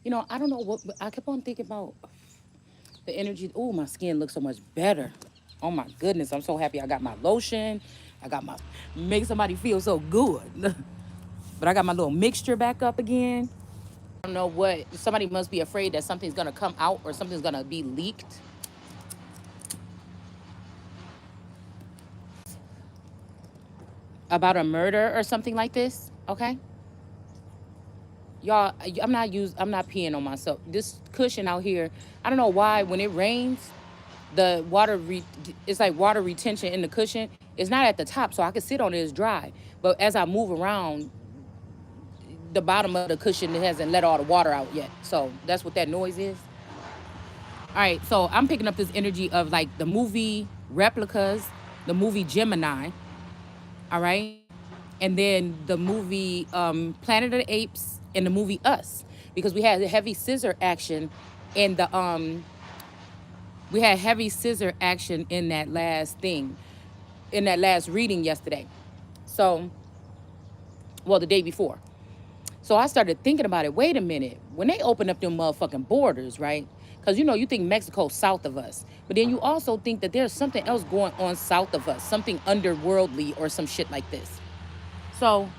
I don't know what, but I kept on thinking about the energy. Oh, my skin looks so much better. Oh my goodness, I'm so happy I got my lotion. I got my, make somebody feel so good. But I got my little mixture back up again. I don't know what, somebody must be afraid that something's gonna come out or something's gonna be leaked about a murder or something like this. Okay, y'all, I'm not peeing on myself. This cushion out here, I don't know why when it rains, the it's like water retention in the cushion. It's not at the top, so I can sit on it, it's dry. But as I move around, the bottom of the cushion, it hasn't let all the water out yet. So that's what that noise is. All right, so I'm picking up this energy of like the movie Replicas, the movie Gemini, all right? And then the movie Planet of the Apes and the movie Us, because we had heavy scissor action in the we had heavy scissor action in that last thing, in that last reading yesterday. So, well, the day before. So I started thinking about it. Wait a minute. When they open up them motherfucking borders, right? Because you think Mexico's south of us. But then you also think that there's something else going on south of us, something underworldly or some shit like this. So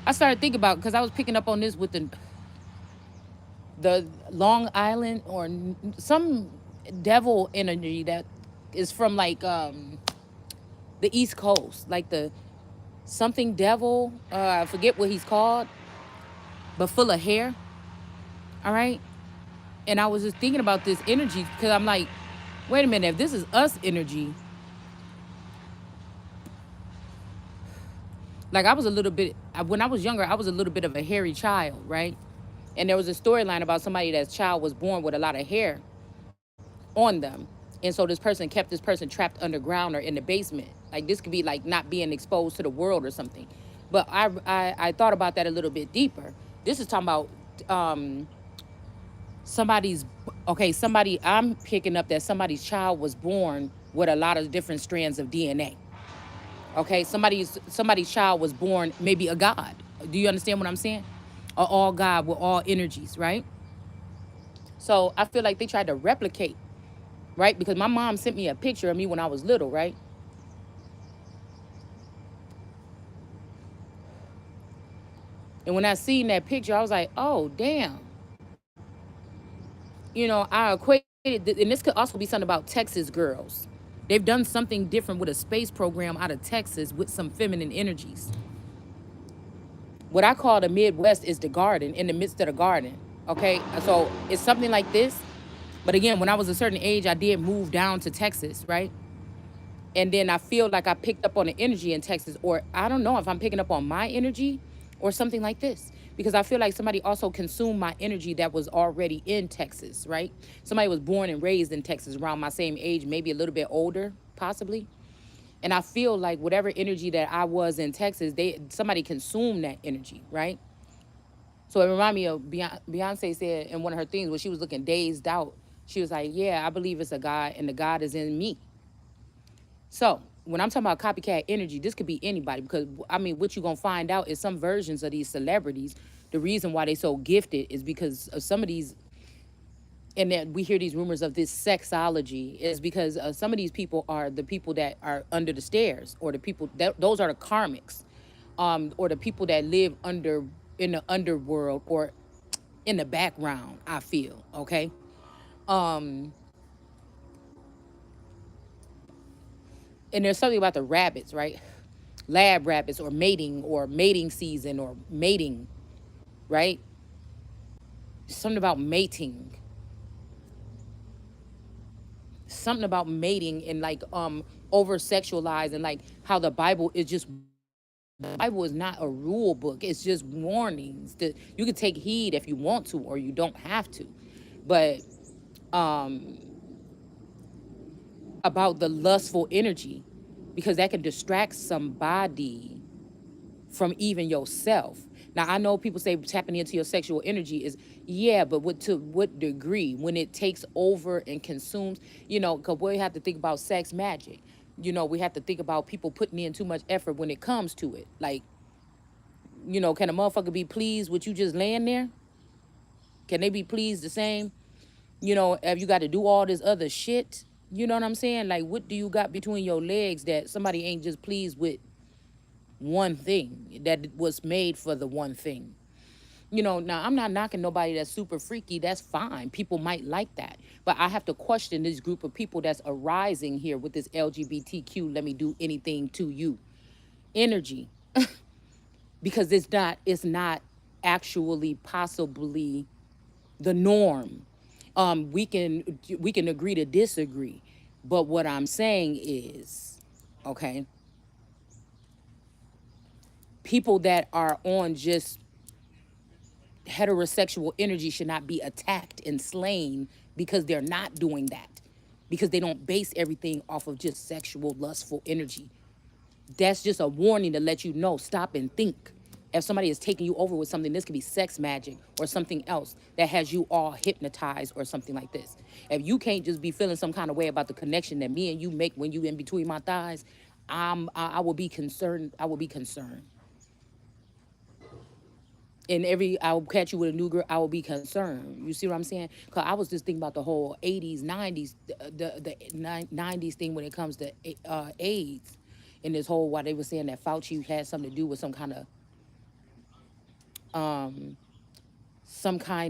I started thinking about, because I was picking up on this with the Long Island or some devil energy that is from like the East Coast, like the something devil. I forget what he's called, but full of hair. All right. And I was just thinking about this energy because I'm like, wait a minute, if this is us energy, like I was a little bit, when I was younger, I was a little bit of a hairy child, right? And there was a storyline about somebody that's child was born with a lot of hair on them. And so this person kept this person trapped underground or in the basement. Like this could be like not being exposed to the world or something. But I thought about that a little bit deeper. This is talking about um, somebody's, okay, somebody, I'm picking up that somebody's child was born with a lot of different strands of DNA. Okay, somebody's child was born maybe a god. Do you understand what I'm saying? Or all God with all energies, right? So I feel like they tried to replicate, right? Because my mom sent me a picture of me when I was little, right? And when I seen that picture, I was like, oh damn. I equated, and this could also be something about Texas girls. They've done something different with a space program out of Texas with some feminine energies. What I call the Midwest is the garden, in the midst of the garden. Okay, so it's something like this. But again, when I was a certain age, I did move down to Texas, right? And then I feel like I picked up on the energy in Texas, or I don't know if I'm picking up on my energy or something like this. Because I feel like somebody also consumed my energy that was already in Texas, right? Somebody was born and raised in Texas around my same age, maybe a little bit older, possibly. And I feel like whatever energy that I was in Texas, somebody consumed that energy, right? So it reminded me of Beyonce said in one of her things when she was looking dazed out, she was like, yeah, I believe it's a God and the God is in me. So when I'm talking about copycat energy, this could be anybody because I mean, what you're gonna find out is some versions of these celebrities. The reason why they so gifted is because of some of these, and that we hear these rumors of this sexology is because some of these people are the people that are under the stairs, or the people that those are the karmics, or the people that live in the underworld or in the background. I feel okay. Um, and there's something about the rabbits, right? Lab rabbits or mating season or mating, right? Something about mating. Something about mating and like over sexualized and like how the Bible is just the Bible is not a rule book. It's just warnings that you can take heed if you want to or you don't have to. But um about the lustful energy because that can distract somebody from even yourself. Now I know people say tapping into your sexual energy is yeah, but to what degree? When it takes over and consumes, because we have to think about sex magic. We have to think about people putting in too much effort when it comes to it. Like Can a motherfucker be pleased with you just laying there? Can they be pleased the same? Have you got to do all this other shit? You know what I'm saying? Like, what do you got between your legs that somebody ain't just pleased with one thing that was made for the one thing? Now I'm not knocking nobody that's super freaky. That's fine. People might like that. But I have to question this group of people that's arising here with this LGBTQ, let me do anything to you energy, because it's not actually possibly the norm. We can agree to disagree. But what I'm saying is, okay, people that are on just heterosexual energy should not be attacked and slain because they're not doing that, because they don't base everything off of just sexual lustful energy. That's just a warning to let you know, stop and think. If somebody is taking you over with something, this could be sex magic or something else that has you all hypnotized or something like this. If you can't just be feeling some kind of way about the connection that me and you make when you in between my thighs, I will be concerned. I will be concerned. And I will catch you with a new girl, I will be concerned. You see what I'm saying? Because I was just thinking about the whole 80s, 90s, the 90s thing when it comes to AIDS. And this whole, why they were saying that Fauci had something to do with some kind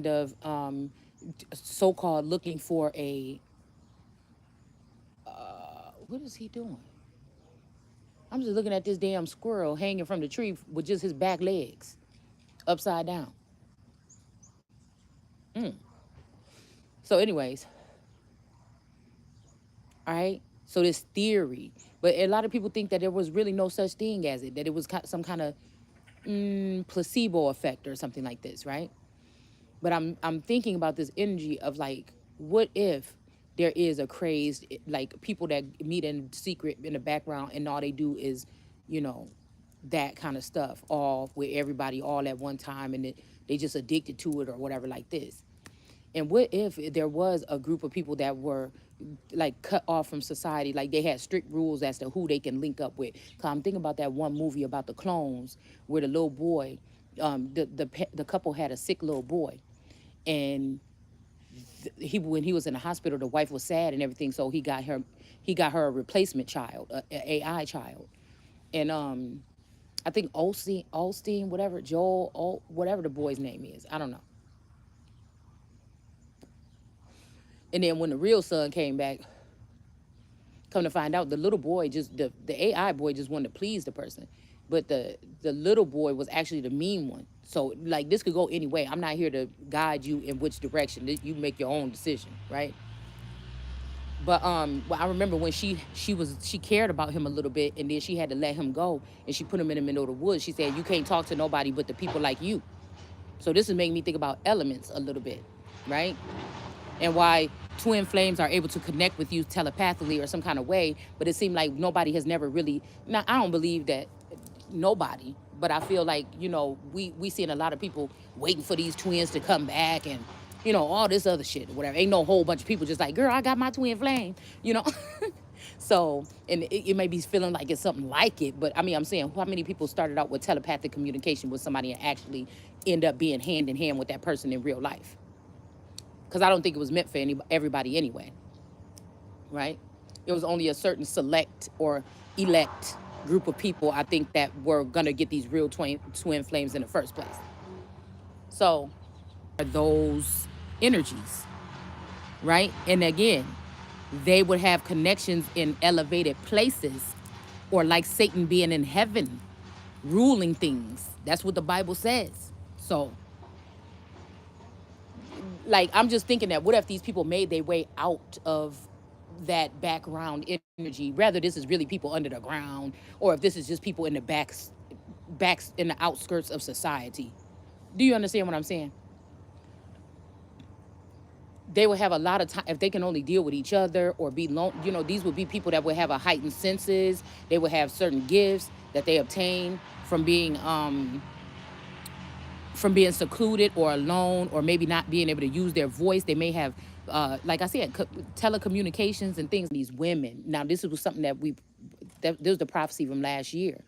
of so-called looking for a, what is he doing? I'm just looking at this damn squirrel hanging from the tree with just his back legs upside down. So anyways, all right. So this theory, but a lot of people think that there was really no such thing as it, that it was some kind of placebo effect or something like this, right? But I'm thinking about this energy of like, what if there is a crazed, like, people that meet in secret in the background and all they do is, you know, that kind of stuff all with everybody all at one time, and they just addicted to it or whatever like this. And what if there was a group of people that were like cut off from society, like they had strict rules as to who they can link up with? Cause I'm thinking about that one movie about the clones, where the little boy, the couple had a sick little boy, and when he was in the hospital, the wife was sad and everything, so he got her a replacement child, a AI child, and I think Olstein, whatever, whatever the boy's name is, I don't know. And then when the real son came back, come to find out, the little boy just the AI boy just wanted to please the person, but the little boy was actually the mean one. So like, this could go any way. I'm not here to guide you in which direction. You make your own decision, right? But well, I remember when she cared about him a little bit, and then she had to let him go, and she put him in the middle of the woods. She said, "You can't talk to nobody but the people like you." So this is making me think about elements a little bit, right? And why twin flames are able to connect with you telepathically or some kind of way, but it seemed like nobody has never really. Now, I don't believe that, nobody, but I feel like, we seeing a lot of people waiting for these twins to come back, and all this other shit or whatever. Ain't no whole bunch of people just like, girl, I got my twin flame, you know. So, and it may be feeling like it's something like it, but I mean, I'm saying, how many people started out with telepathic communication with somebody and actually end up being hand in hand with that person in real life? Because I don't think it was meant for everybody anyway, right? It was only a certain select or elect group of people, I think, that were gonna get these real twin flames in the first place. So, are those energies, right? And again, they would have connections in elevated places, or like Satan being in heaven, ruling things. That's what the Bible says. So, like, I'm just thinking that, what if these people made their way out of that background energy? Rather, this is really people under the ground, or if this is just people in the backs in the outskirts of society. Do you understand what I'm saying? They would have a lot of time if they can only deal with each other or be alone. These would be people that would have a heightened senses. They would have certain gifts that they obtain from being secluded or alone, or maybe not being able to use their voice. They may have, like I said, telecommunications and things. These women. Now, this was something that this was the prophecy from last year,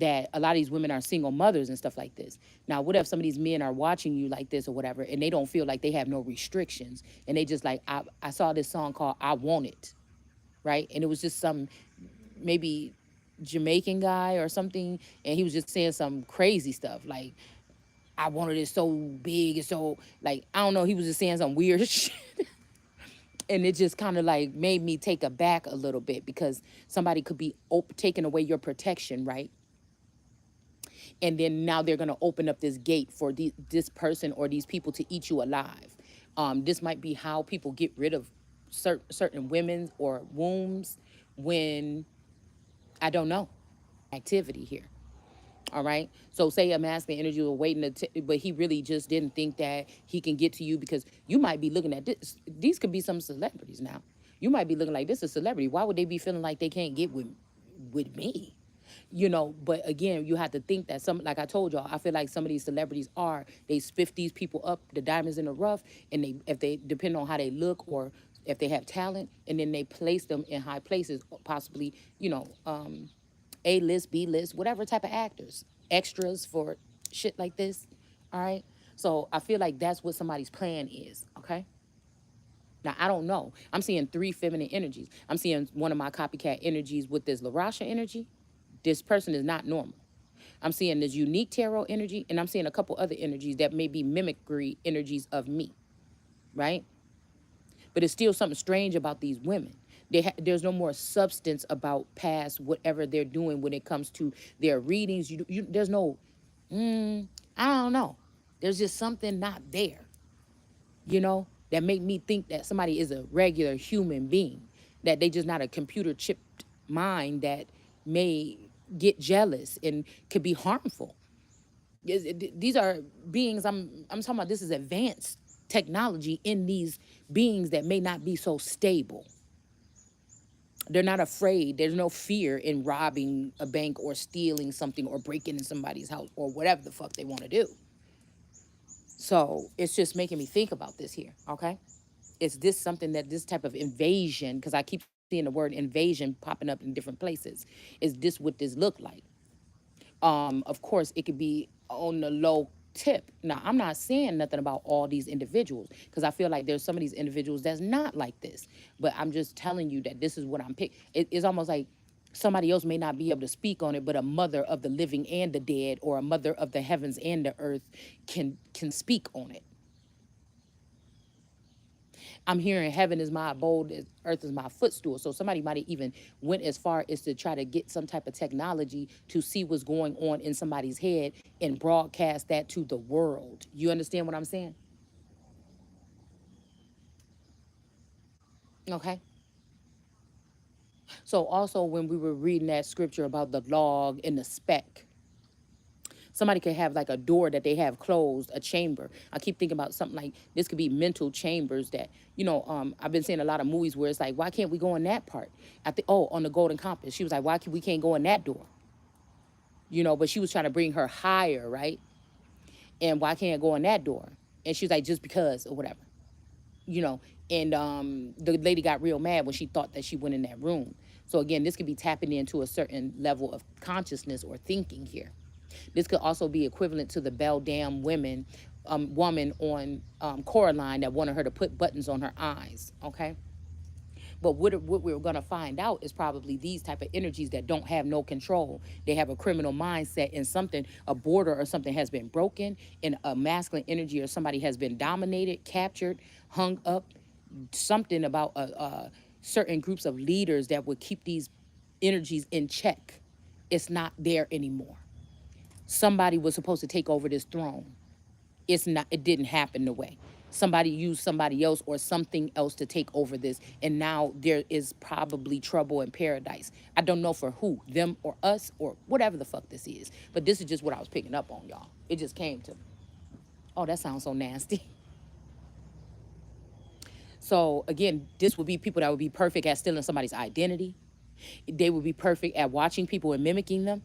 that a lot of these women are single mothers and stuff like this. Now, what if some of these men are watching you like this or whatever, and they don't feel like they have no restrictions, and they just like, I saw this song called "I Want It," right, and it was just some maybe Jamaican guy or something, and he was just saying some crazy stuff like, "I wanted it so big and so like I don't know." He was just saying some weird shit, and it just kind of like made me take aback a little bit because somebody could be taking away your protection, right? And then now they're going to open up this gate for this person or these people to eat you alive. This might be how people get rid of certain women or wombs when I don't know activity here. All right. So say a masculine energy was waiting but he really just didn't think that he can get to you because you might be looking at this. These could be some celebrities now. You might be looking like this is a celebrity. Why would they be feeling like they can't get with me? But again, you have to think that some, like I told y'all, I feel like some of these celebrities they spiff these people up, the diamonds in the rough, and if they depend on how they look or if they have talent, and then they place them in high places, possibly, A list, B list, whatever type of actors, extras for shit like this. All right. So I feel like that's what somebody's plan is. Okay. Now I don't know. I'm seeing three feminine energies. I'm seeing one of my copycat energies with this Larasha energy. This person is not normal. I'm seeing this unique tarot energy, and I'm seeing a couple other energies that may be mimicry energies of me, right? But it's still something strange about these women. There's no more substance about past whatever they're doing when it comes to their readings. There's no, I don't know. There's just something not there, that make me think that somebody is a regular human being, that they just not a computer chipped mind that may get jealous and could be harmful. These are beings. I'm talking about. This is advanced technology in these beings that may not be so stable. They're not afraid. There's no fear in robbing a bank or stealing something or breaking in somebody's house or whatever the fuck they want to do. So it's just making me think about this here. Okay. Is this something that this type of invasion, because I keep seeing the word invasion popping up in different places, is this what this look like? Of course, it could be on the low tip. Now, I'm not saying nothing about all these individuals because I feel like there's some of these individuals that's not like this. But I'm just telling you that this is what I'm picking. It's almost like somebody else may not be able to speak on it, but a mother of the living and the dead, or a mother of the heavens and the earth can speak on it. I'm hearing heaven is my abode, earth is my footstool. So somebody might have even went as far as to try to get some type of technology to see what's going on in somebody's head and broadcast that to the world. You understand what I'm saying? Okay. So also when we were reading that scripture about the log and the speck, somebody could have like a door that they have closed, a chamber. I keep thinking about something like this could be mental chambers that, I've been seeing a lot of movies where it's like, why can't we go in that part? I think, oh, on the Golden Compass, she was like, we can't go in that door? But she was trying to bring her higher, right? And why can't I go in that door? And she was like, just because or whatever, you know. And the lady got real mad when she thought that she went in that room. So again, this could be tapping into a certain level of consciousness or thinking here. This could also be equivalent to the Belle Dam woman on Coraline that wanted her to put buttons on her eyes, okay? But what we're going to find out is probably these type of energies that don't have no control. They have a criminal mindset, and a border or something has been broken, and a masculine energy or somebody has been dominated, captured, hung up. Something about certain groups of leaders that would keep these energies in check. It's not there anymore. Somebody was supposed to take over this throne. It didn't happen the way. Somebody used somebody else or something else to take over this, and now there is probably trouble in paradise. I don't know for who, them or us or whatever the fuck this is, but this is just what I was picking up on, y'all. It just came to me. Oh, that sounds so nasty. So again, this would be people that would be perfect at stealing somebody's identity. They would be perfect at watching people and mimicking them.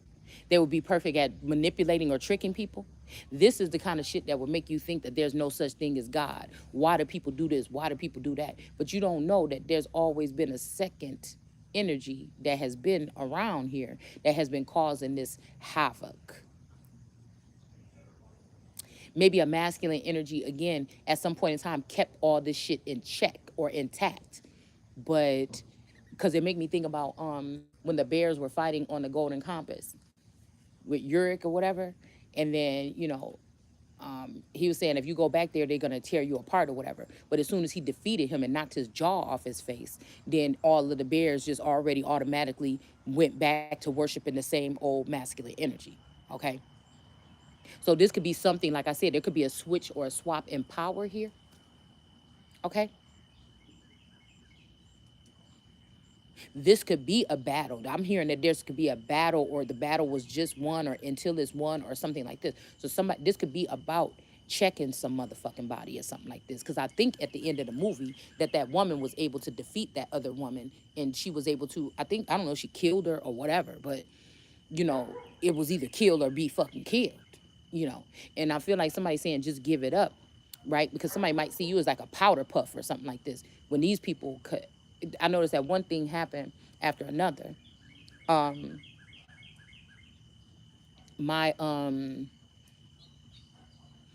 They would be perfect at manipulating or tricking people. This is the kind of shit that would make you think that there's no such thing as God. Why do people do this? Why do people do that? But you don't know that there's always been a second. energy that has been around here that has been causing this havoc. Maybe a masculine energy, again, at some point in time, kept all this shit in check or intact. But because it make me think about when the Bears were fighting on the Golden Compass with Uric or whatever. And then, he was saying if you go back there, they're gonna tear you apart or whatever. But as soon as he defeated him and knocked his jaw off his face, then all of the bears just already automatically went back to worshiping the same old masculine energy. Okay. So this could be something, like I said, there could be a switch or a swap in power here. Okay. This could be a battle. I'm hearing that this could be a battle, or the battle was just won, or until it's won, or something like this. So somebody, this could be about checking some motherfucking body or something like this. Because I think at the end of the movie that woman was able to defeat that other woman, and she was able to. I don't know, if she killed her or whatever, but it was either kill or be fucking killed. You know, and I feel like somebody saying just give it up, right? Because somebody might see you as like a powder puff or something like this. When these people could, I noticed that one thing happened after another. Um, my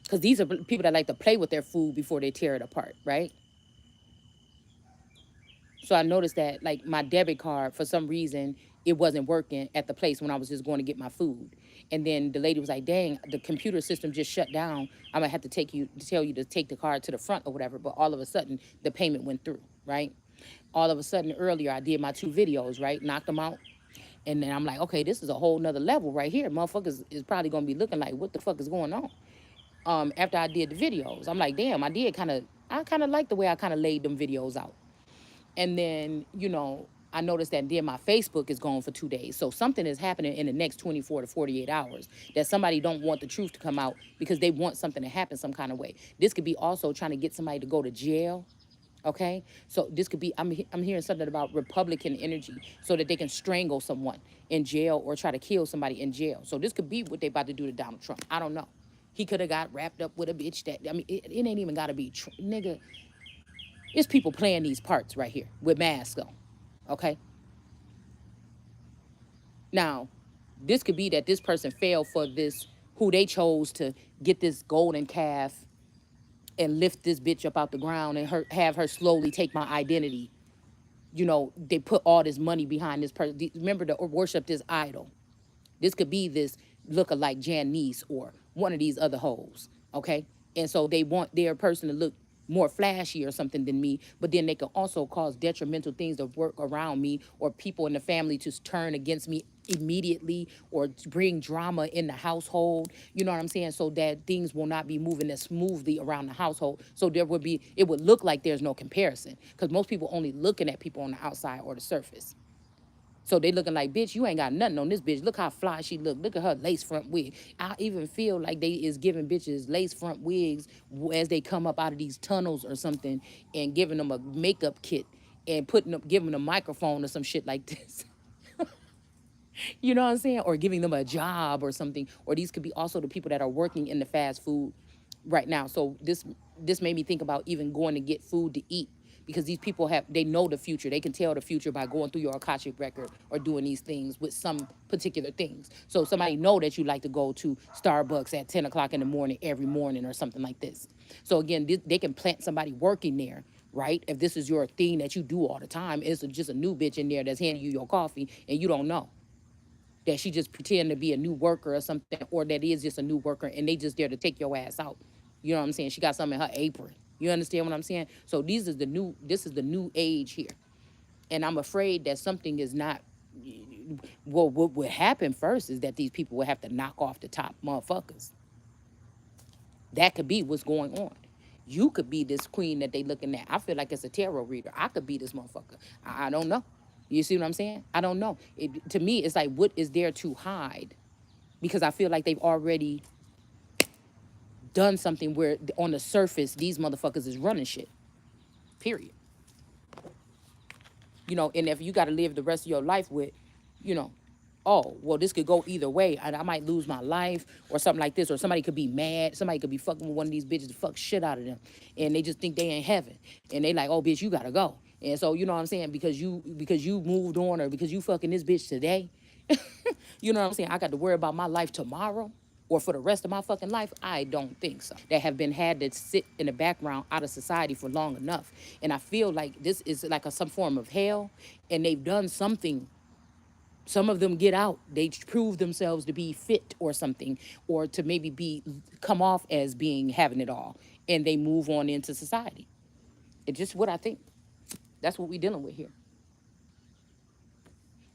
because these are people that like to play with their food before they tear it apart, right? So I noticed that like my debit card, for some reason, it wasn't working at the place when I was just going to get my food. And then the lady was like, dang, the computer system just shut down. I'm gonna have to tell you to take the card to the front or whatever. But all of a sudden the payment went through, right? All of a sudden earlier I did my 2 videos, right? Knocked them out. And then I'm like, okay, this is a whole nother level right here. Motherfuckers is probably gonna be looking like, what the fuck is going on? After I did the videos, I'm like, damn, I kind of like the way I kind of laid them videos out. And then, I noticed that then my Facebook is gone for 2 days. So something is happening in the next 24 to 48 hours that somebody don't want the truth to come out because they want something to happen some kind of way. This could be also trying to get somebody to go to jail. Okay, so this could be, I'm hearing something about Republican energy so that they can strangle someone in jail or try to kill somebody in jail. So this could be what they about to do to Donald Trump. I don't know. He could have got wrapped up with a bitch that, I mean, it ain't even got to be, nigga. It's people playing these parts right here with masks on. Okay. Now, this could be that this person fell for this, who they chose to get this golden calf and lift this bitch up out the ground and have her slowly take my identity. They put all this money behind this person. Remember to worship this idol. This could be this look-alike Janice or one of these other hoes, okay? And so they want their person to look more flashy or something than me, but then they can also cause detrimental things to work around me or people in the family to turn against me immediately or bring drama in the household. You know what I'm saying? So that things will not be moving as smoothly around the household. So it would look like there's no comparison because most people only looking at people on the outside or the surface. So they looking like, bitch, you ain't got nothing on this bitch. Look how fly she look. Look at her lace front wig. I even feel like they is giving bitches lace front wigs as they come up out of these tunnels or something and giving them a makeup kit and giving them a microphone or some shit like this. You know what I'm saying? Or giving them a job or something. Or these could be also the people that are working in the fast food right now. So this made me think about even going to get food to eat because these people they know the future. They can tell the future by going through your Akashic record or doing these things with some particular things. So somebody know that you like to go to Starbucks at 10 o'clock in the morning every morning or something like this. So again, they can plant somebody working there, right? If this is your thing that you do all the time, it's just a new bitch in there that's handing you your coffee and you don't know that she just pretend to be a new worker or something, or that is just a new worker and they just there to take your ass out. You know what I'm saying? She got something in her apron. You understand what I'm saying? So this is the new age here. And I'm afraid that something is not, well, what would happen first is that these people will have to knock off the top motherfuckers. That could be what's going on. You could be this queen that they looking at. I feel like it's a tarot reader. I could be this motherfucker. I don't know. You see what I'm saying? I don't know. To me, it's like, what is there to hide? Because I feel like they've already done something where on the surface, these motherfuckers is running shit. Period. And if you got to live the rest of your life with, you know, oh, well, this could go either way. I might lose my life or something like this. Or somebody could be mad. Somebody could be fucking with one of these bitches to fuck shit out of them. And they just think they in heaven. And they like, oh, bitch, you got to go. And so, you know what I'm saying? Because you moved on, or because you fucking this bitch today, you know what I'm saying? I got to worry about my life tomorrow or for the rest of my fucking life? I don't think so. That have been had to sit in the background out of society for long enough. And I feel like this is like some form of hell, and they've done something. Some of them get out, they prove themselves to be fit or something, or to maybe be come off as being having it all, and they move on into society. It's just what I think. That's what we're dealing with here.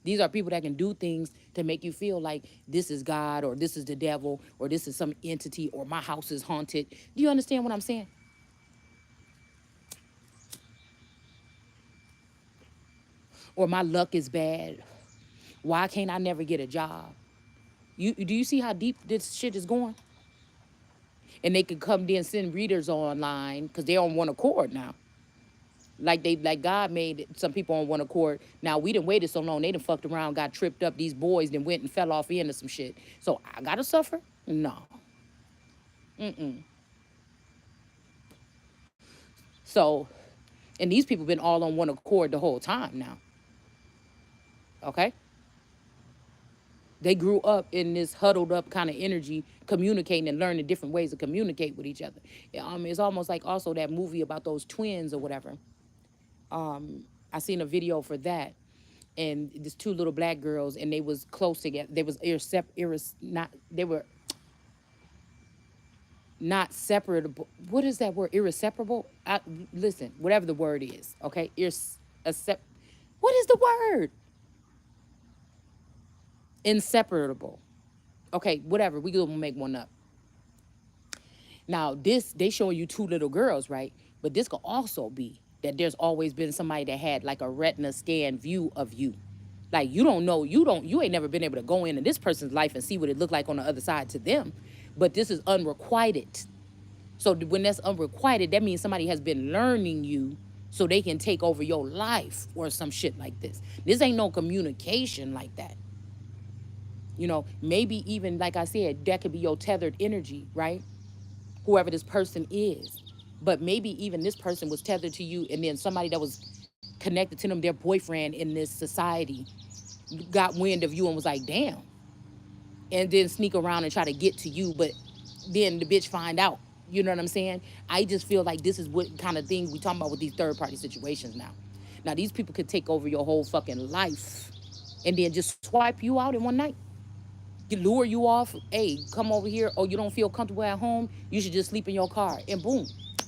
These are people that can do things to make you feel like this is God, or this is the devil, or this is some entity, or my house is haunted. Do you understand what I'm saying? Or my luck is bad. Why can't I never get a job? Do you see how deep this shit is going? And they could come there and send readers online because they're on one accord now. Like God made some people on one accord. Now we done waited so long, they done fucked around, got tripped up. These boys then went and fell off into some shit. So I gotta suffer? No. Mm-mm. So, and these people been all on one accord the whole time now. Okay? They grew up in this huddled up kind of energy, communicating and learning different ways to communicate with each other. It's almost like also that movie about those twins or whatever. I seen a video for that, and these two little black girls, and they was close together. They was not they were not separable. What is that word? Irreseparable. Listen, whatever the word is, okay. What is the word? Inseparable. Okay, whatever. We gonna make one up. Now this they showing you two little girls, right? But this could also be that there's always been somebody that had like a retina scan view of you. Like you don't know, you ain't never been able to go into this person's life and see what it looked like on the other side to them. But this is unrequited. So when that's unrequited, that means somebody has been learning you so they can take over your life or some shit like this. This ain't no communication like that. Maybe even like I said, that could be your tethered energy, right? Whoever this person is. But maybe even this person was tethered to you, and then somebody that was connected to them, their boyfriend in this society, got wind of you and was like, damn. And then sneak around and try to get to you, but then the bitch find out. You know what I'm saying? I just feel like this is what kind of thing we talking about with these third party situations now. Now these people could take over your whole fucking life and then just swipe you out in one night. Lure you off. Hey, come over here. Oh, you don't feel comfortable at home? You should just sleep in your car. And boom.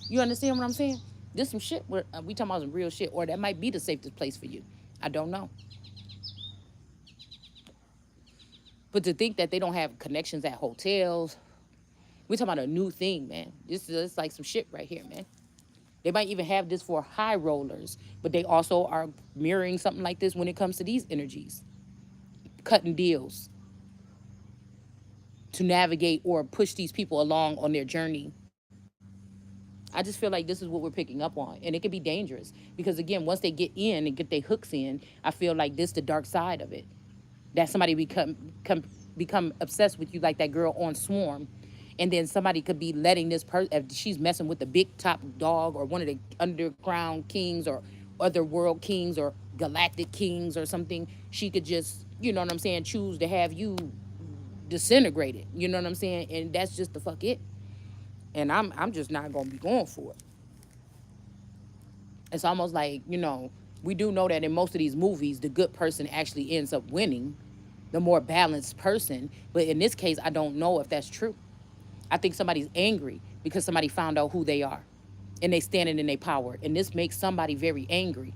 You understand what I'm saying? This some shit where we talking about some real shit, or that might be the safest place for you. I don't know. But to think that they don't have connections at hotels, we talking about a new thing, man. This is like some shit right here, man. They might even have this for high rollers, but they also are mirroring something like this when it comes to these energies. Cutting deals to navigate or push these people along on their journey. I just feel like this is what we're picking up on. And it can be dangerous. Because again, once they get in and get their hooks in, I feel like this the dark side of it. That somebody become obsessed with you, like that girl on Swarm. And then somebody could be letting this person, if she's messing with the big top dog or one of the underground kings or other world kings or galactic kings or something, she could just, you know what I'm saying, choose to have you disintegrated. You know what I'm saying? And that's just the fuck it. And I'm just not gonna be going for it. It's almost like, we do know that in most of these movies, the good person actually ends up winning, the more balanced person. But in this case, I don't know if that's true. I think somebody's angry because somebody found out who they are and they standing in their power. And this makes somebody very angry.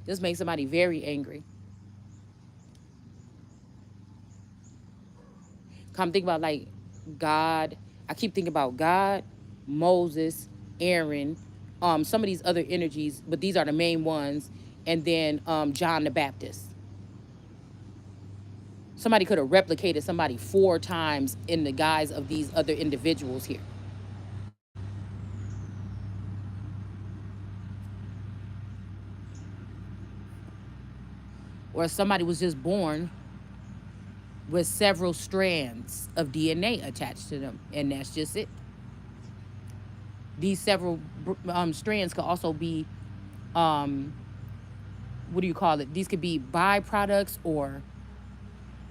This makes somebody very angry. Come think about like God. I keep thinking about God, Moses, Aaron, some of these other energies, but these are the main ones. And then John the Baptist. Somebody could have replicated somebody 4 times in the guise of these other individuals here. Or somebody was just born with several strands of DNA attached to them, and that's just it. These several strands could also be, um, what do you call it? These could be byproducts or,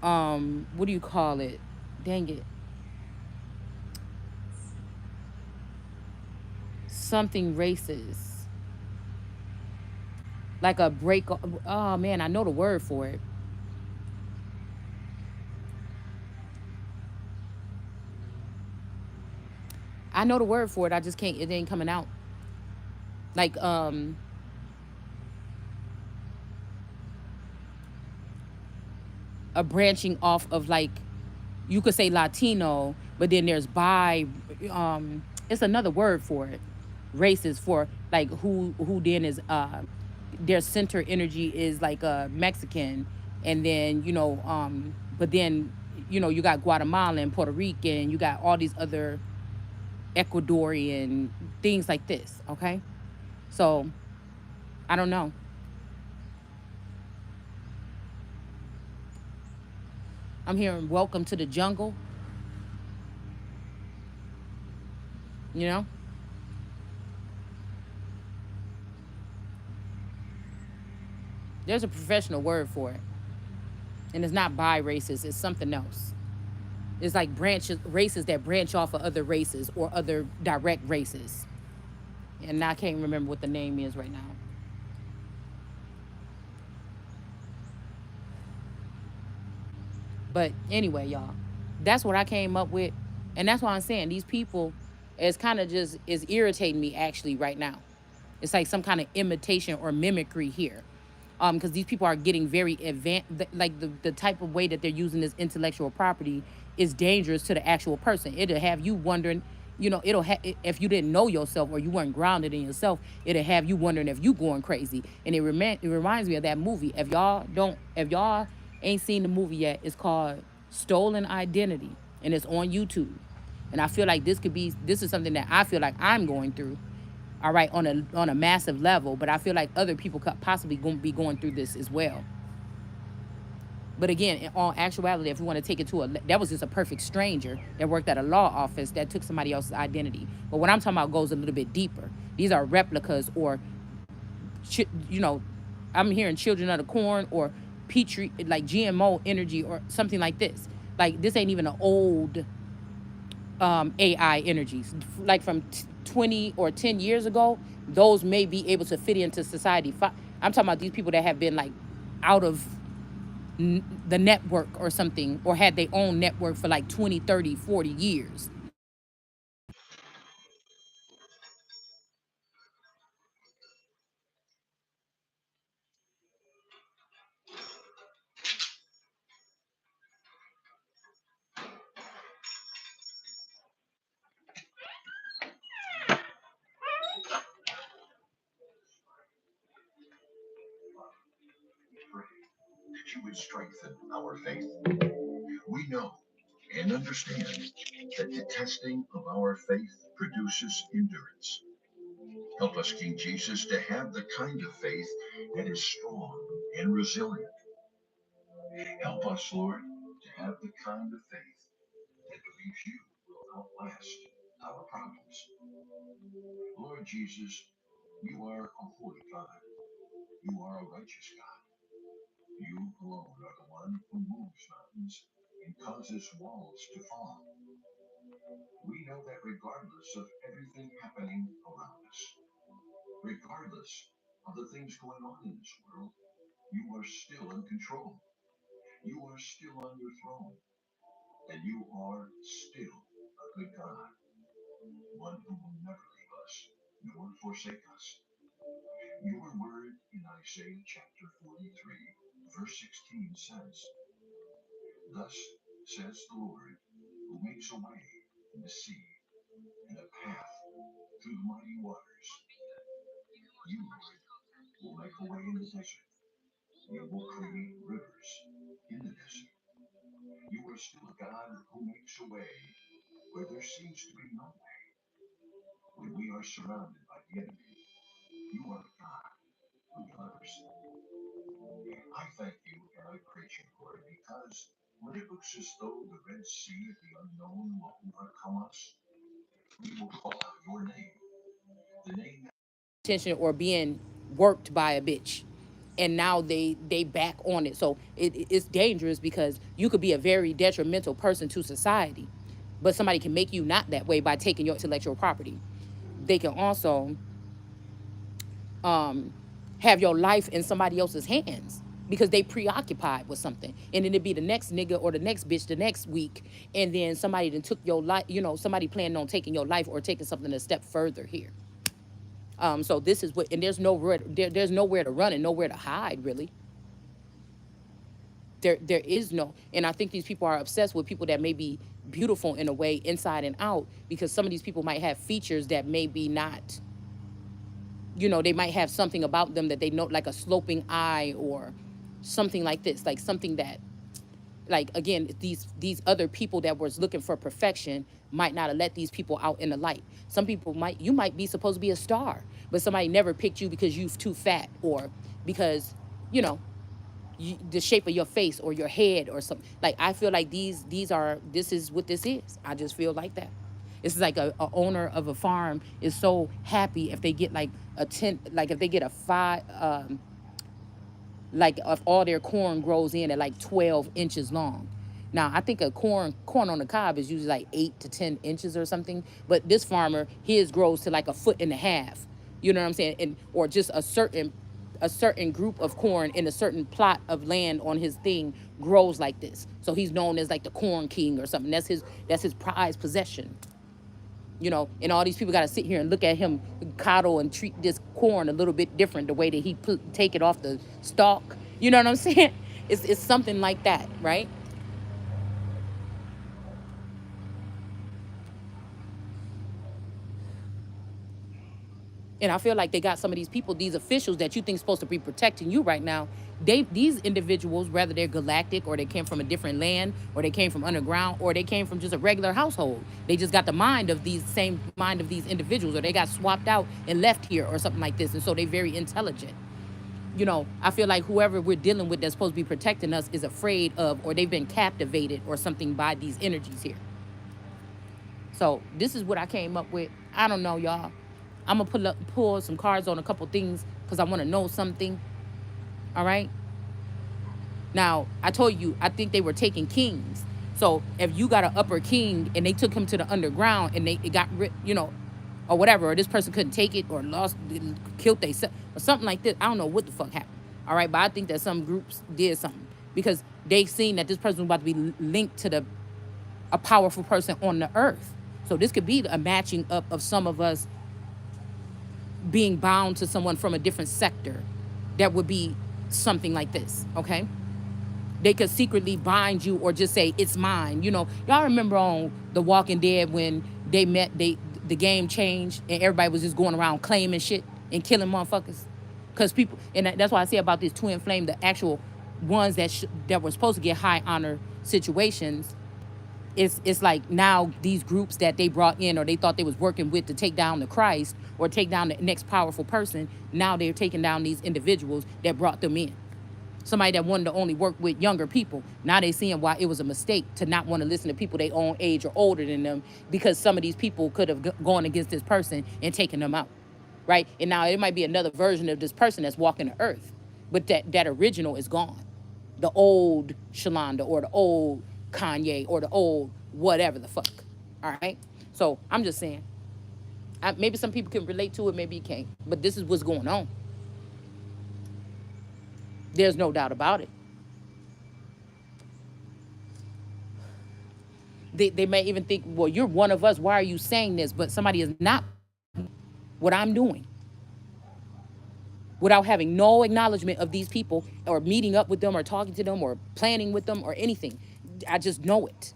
what do you call it? Dang it, something races, like a break. Oh man, I know the word for it. I know the word for it. I just can't. It ain't coming out. Like a branching off of, like, you could say Latino, but then there's bi. It's another word for it. Races for, like, who then is their center energy is like Mexican, and then but then you got Guatemalan, Puerto Rican, you got all these other Ecuadorian things like this. Okay, so I don't know. I'm hearing "Welcome to the Jungle." You know, there's a professional word for it, and it's not bi races. It's something else. It's like branches, races that branch off of other races or other direct races. And I can't remember what the name is right now. But anyway, y'all, that's what I came up with. And that's why I'm saying these people is kind of just is irritating me actually right now. It's like some kind of imitation or mimicry here. Because these people are getting very advanced, like the type of way that they're using this intellectual property is dangerous to the actual person. It'll have you wondering, if you didn't know yourself or you weren't grounded in yourself, it'll have you wondering if you going crazy. And it reminds me of that movie. If y'all ain't seen the movie yet, it's called Stolen Identity, and it's on YouTube. And I feel like this is something that I feel like I'm going through, all right, on a massive level. But I feel like other people could possibly be going through this as well. But again, in all actuality, if we want to take it to that was just a perfect stranger that worked at a law office that took somebody else's identity. But what I'm talking about goes a little bit deeper. These are replicas, or, you know, I'm hearing children of the corn or petri, like GMO energy or something like this. Like this ain't even an old AI energies. Like from 20 or 10 years ago, those may be able to fit into society. I'm talking about these people that have been like out of the network or something, or had their own network for like 20, 30, 40 years. That you would strengthen our faith. We know and understand that the testing of our faith produces endurance. Help us, King Jesus, to have the kind of faith that is strong and resilient. Help us, Lord, to have the kind of faith that believes you will outlast our problems. Lord Jesus, you are a holy God. You are a righteous God. You alone are the one who moves mountains and causes walls to fall. We know that regardless of everything happening around us, regardless of the things going on in this world, you are still in control. You are still on your throne, and you are still a good God, one who will never leave us nor forsake us. Your word in Isaiah chapter 43, verse 16 says, "Thus says the Lord, who makes a way in the sea and a path through the mighty waters. You, Lord, will make a way in the desert. You will create rivers in the desert. You are still a God who makes a way where there seems to be no way. When we are surrounded by the enemy, you are a God who delivers. I thank you and I praise you, Lord, because When it looks as though the Red Sea of the unknown will overcome us, we will call out your name, the name attention or being worked by a bitch, and now they back on it. So it's dangerous because you could be a very detrimental person to society, but somebody can make you not that way by taking your intellectual property. They can also have your life in somebody else's hands because they preoccupied with something, and then it'd be the next nigga or the next bitch the next week, and then somebody then took your life, somebody planning on taking your life or taking something a step further here. So this is what, and there's nowhere to run and nowhere to hide, really. There is no, and I think these people are obsessed with people that may be beautiful in a way, inside and out, because some of these people might have features that may be not, they might have something about them that they know, like a sloping eye or something like this, like something that, like, again, these other people that was looking for perfection might not have let these people out in the light. Some people might, you might be supposed to be a star, but somebody never picked you because you're too fat, or because, you know the shape of your face or your head or something. Like, I feel like this is what this is. I just feel like that. It's like a owner of a farm is so happy if they get like a 10, like if they get a five, like if all their corn grows in at like 12 inches long. Now I think a corn on the cob is usually like 8 to 10 inches or something, but this farmer, his grows to like a foot and a half. You know what I'm saying? And or just a certain group of corn in a certain plot of land on his thing grows like this. So he's known as like the corn king or something. That's his prized possession. And all these people got to sit here and look at him coddle and treat this corn a little bit different, the way that he take it off the stalk. You know what I'm saying? It's something like that, right? And I feel like they got some of these people, these officials that you think supposed to be protecting you right now. These individuals, whether they're galactic or they came from a different land or they came from underground or they came from just a regular household, they just got the mind of these individuals, or they got swapped out and left here or something like this. And so they're very intelligent. I feel like whoever we're dealing with that's supposed to be protecting us is afraid of, or they've been captivated or something by these energies here. So this is what I came up with. I don't know, y'all. I'm gonna pull some cards on a couple things because I want to know something. All right. Now I told you I think they were taking kings. So if you got an upper king and they took him to the underground and it got rid, or whatever, or this person couldn't take it or lost, killed they or something like this. I don't know what the fuck happened. All right, but I think that some groups did something because they seen that this person was about to be linked to a powerful person on the earth. So this could be a matching up of some of us being bound to someone from a different sector that would be something like this, okay? They could secretly bind you or just say it's mine. Y'all remember on The Walking Dead when they met, the game changed and everybody was just going around claiming shit and killing motherfuckers. Because people, and that's why I say about this twin flame, the actual ones that were supposed to get high honor situations, it's like now these groups that they brought in or they thought they was working with to take down the Christ or take down the next powerful person, now they're taking down these individuals that brought them in. Somebody that wanted to only work with younger people, now they seeing why it was a mistake to not want to listen to people their own age or older than them, because some of these people could have gone against this person and taken them out, right? And now it might be another version of this person that's walking the earth, but that original is gone. The old Shalonda or the old Kanye or the old whatever the fuck. All right. So I'm just saying, maybe some people can relate to it, maybe you can't. But this is what's going on. There's no doubt about it. They may even think, well, you're one of us. Why are you saying this? But somebody is not what I'm doing without having no acknowledgement of these people or meeting up with them or talking to them or planning with them or anything. I just know it.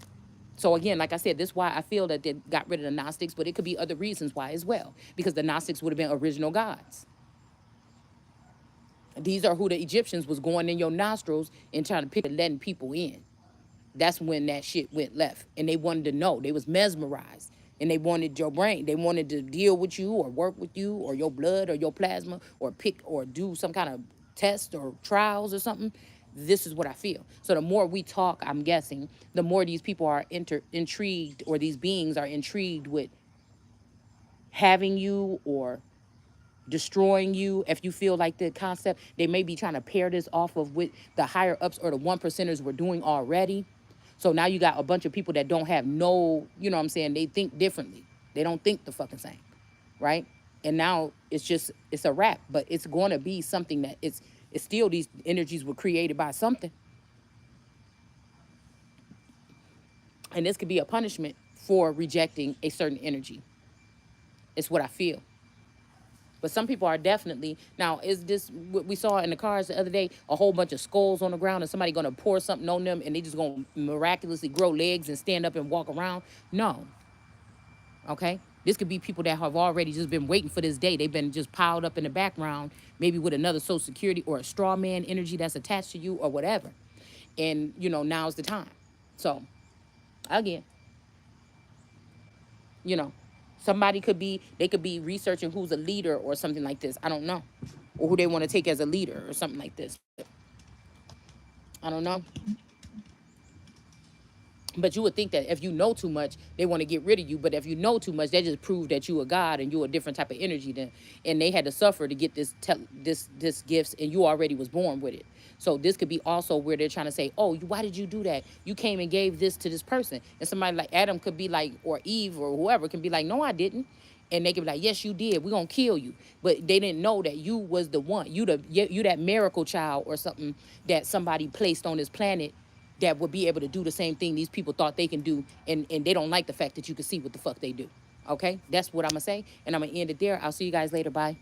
So again, like I said, this is why I feel that they got rid of the Gnostics, but it could be other reasons why as well, because the Gnostics would have been original gods. These are who the Egyptians was going in your nostrils and trying to pick and letting people in. That's when that shit went left, and they wanted to know. They was mesmerized, and they wanted your brain. They wanted to deal with you or work with you or your blood or your plasma or pick or do some kind of test or trials or something. This is what I feel. So the more we talk, I'm guessing, the more these people are intrigued, or these beings are intrigued with having you or destroying you. If you feel like the concept, they may be trying to pair this off of what the higher ups or the one percenters were doing already. So now you got a bunch of people that don't have no, you know what I'm saying, they think differently. They don't think the fucking same, right? And now it's a wrap, but it's going to be something that it's still, these energies were created by something. And this could be a punishment for rejecting a certain energy. It's what I feel. But some people are definitely, now is this what we saw in the cars the other day? A whole bunch of skulls on the ground, and somebody gonna pour something on them, and they just gonna miraculously grow legs and stand up and walk around? No. Okay. This could be people that have already just been waiting for this day. They've been just piled up in the background, maybe with another social security or a straw man energy that's attached to you or whatever. And now's the time. So again, you know somebody could be, they could be researching who's a leader or something like this. I don't know. Or who they want to take as a leader or something like this. I don't know. But you would think that if you know too much, they want to get rid of you. But if you know too much, that just proves that you a god and you a different type of energy. Then, and they had to suffer to get this gifts, and you already was born with it. So this could be also where they're trying to say, oh, why did you do that? You came and gave this to this person, and somebody like Adam could be like, or Eve or whoever can be like, no, I didn't. And they could be like, yes, you did. We're gonna kill you. But they didn't know that you was the one. You that miracle child or something that somebody placed on this planet that would be able to do the same thing these people thought they can do, and they don't like the fact that you can see what the fuck they do. Okay, that's what I'm gonna say, and I'm gonna end it there. I'll see you guys later. Bye.